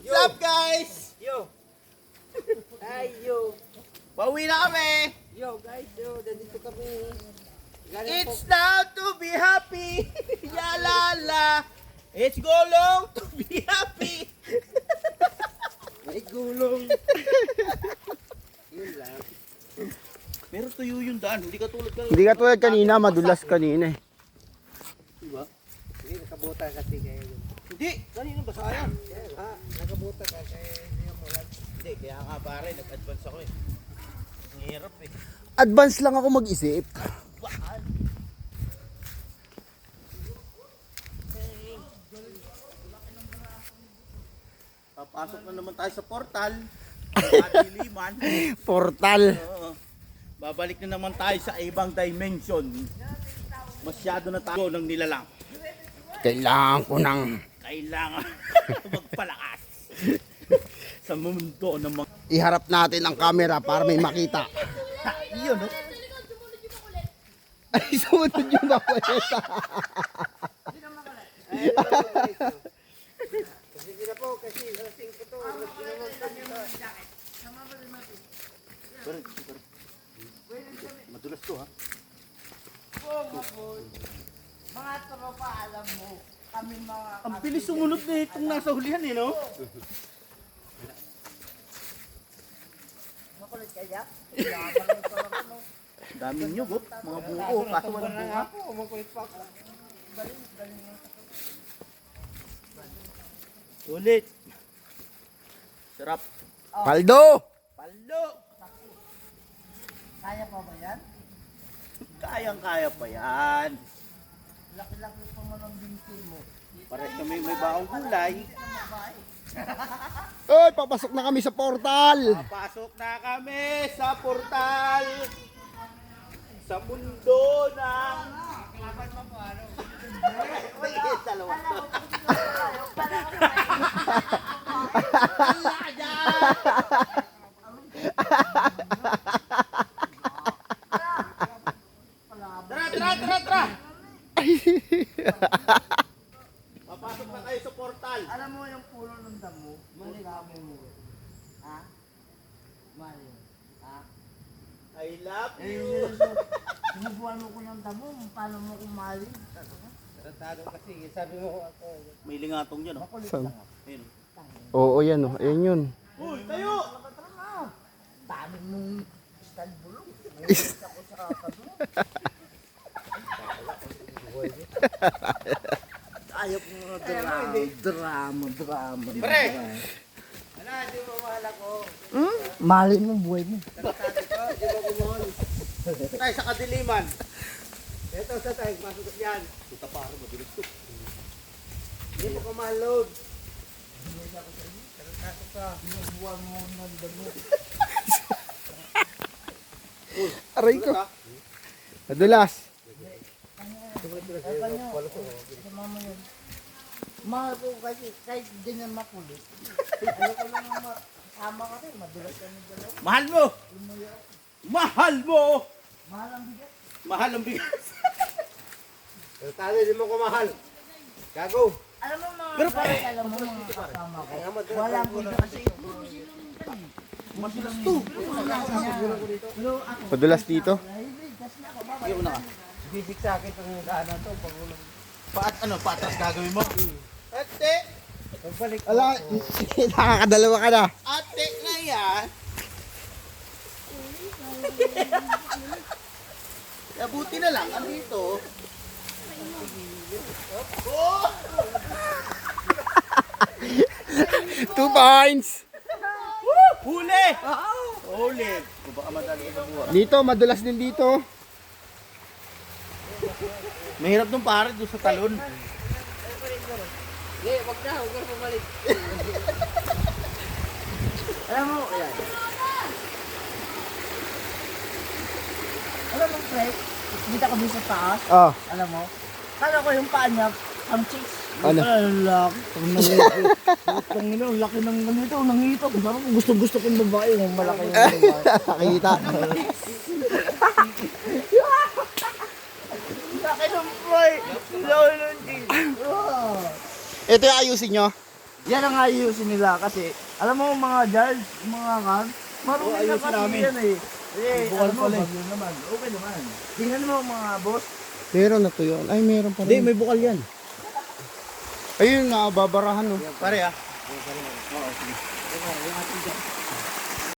What's up, guys? Yo. Ay, yo. Pauwi na kami. Yo, guys, yo. Nandito kami. It's now to be happy. Yalala. It's go long to be happy. May gulong. Yun lang. Pero tuyo yung daan. Hindi ka tulad ka. Hindi ka tulad kanina, madulas kanina eh. Diba? Hindi, nakabuta kasi kayo. Hindi. Kanina basa yan. Ha? Nakabuta ka kaya hindi mo lang. Hindi. Kaya nga pare, nag-advance ako eh. Ang hirap eh. Advance lang ako mag-isip. Waan. Papasok na naman tayo sa portal. Kadiliman. Portal. Oo. Babalik na naman tayo sa ibang dimension. Masyado na tayo ng nilalang. Kailangan ko ng... Kailangan magpalakas sa mundo ng mga... Iharap natin ang camera para may makita. Iyon, no? Ay, sumunod yung bakweta. Sige na po, kasi lasing ko to. Madulas to, ha? Mga tropa, alam mo, kami mga... Ang bilis sumunod na itong nasa hulihan, eh, no? Makulit kaya? Yaman ko lang ano. Dami nyo, Bob. Mga buo. Kaso walang bunga. Ako, umakulit pa ako. Ulit. Sarap. Paldo! Palo. Kaya pa ba yan? Kayang-kaya pa yan. Laki-laki pa man ang binti mo. Pares kami may baong gulay. Oy, papasok na kami sa portal! Papasok na kami sa portal. Sa mundo ng... Dalawa. Tara! Papasok na kayo sa portal. Alam mo yung puno ng damo? Malilamo mo. Ha? Mali. Ha? I love Eh, you. sinubuan mo ko ng damo, paano mo kumali? Tratado kasi, sabi mo ako. May lingatong dyan, oh. Makulit Saan? lang ako. Ayun. Oo, yan oh. Ayan yun. Uy, tayo! Dami mong style bulong. Nangyalit ako sa kado. Ayaw ko mga drama. Pre! Ano, di mo mahal ako. Mali mo buhay mo. Tratado ko, di mo kumahal. Tayo sa kadiliman. Ito sa tayo, pasok yan. Puta pare, mabilis to. Di mo kumahal load. Sinubuan mo ng damo. Aray ko. Madulas. Mama yun. Mahal ko kasi kahit di na makulit. Ayoko lang makasama ka rin. Madulas kami dalawa. Mahal mo! Mahal mo! Mahal ang bigat. Mahal ang bigas. Tratado, di mo kumahal. Gago. Alam mo mga Pero guys, alam mo mga kasama ko. Kaya mo, Walang bigat kasi. Masulas to. Pero ako, Madulas dito. hybrid kasi ako. Baba. Iyon na ka. Bibig sa akin itong daanan to. Pagulong. Paatras gagawin mo? Ate! Pagbalik ko. Ala, nakakadalawa ka na. Ate na yan! Buti na lang, ano ito? Oh! 2 points! Huli! Huli! Kung baka madali ka buha. Dito, madulas din dito. Mahirap nung pare doon sa talon. Hindi, wag na pumalik. Alam mo, yan. Alam mo, Fred, dito ka din sa taas. Oh, Alam mo, kala ko yung paa niya, ang chicks. Ano? Ang laki. Ang laki ng ganito, nangito. Parang gusto kong babae, yung malaki yung babae. nakikita. Laki ng boy. Laki ng cheese. Ito yung ayusin nyo. Yan ang ayusin nila kasi, alam mo mga judge, mga kan, marumi na ayusin kasi namin. yan eh. Eh, Bukal alam mo, pala eh. bagyo naman. Okay naman. Tingnan mo mga boss. Meron na to yun. Ay, meron pa Hindi, rin. may bukal yan. Ayun na, babarahan oh. Pare ah.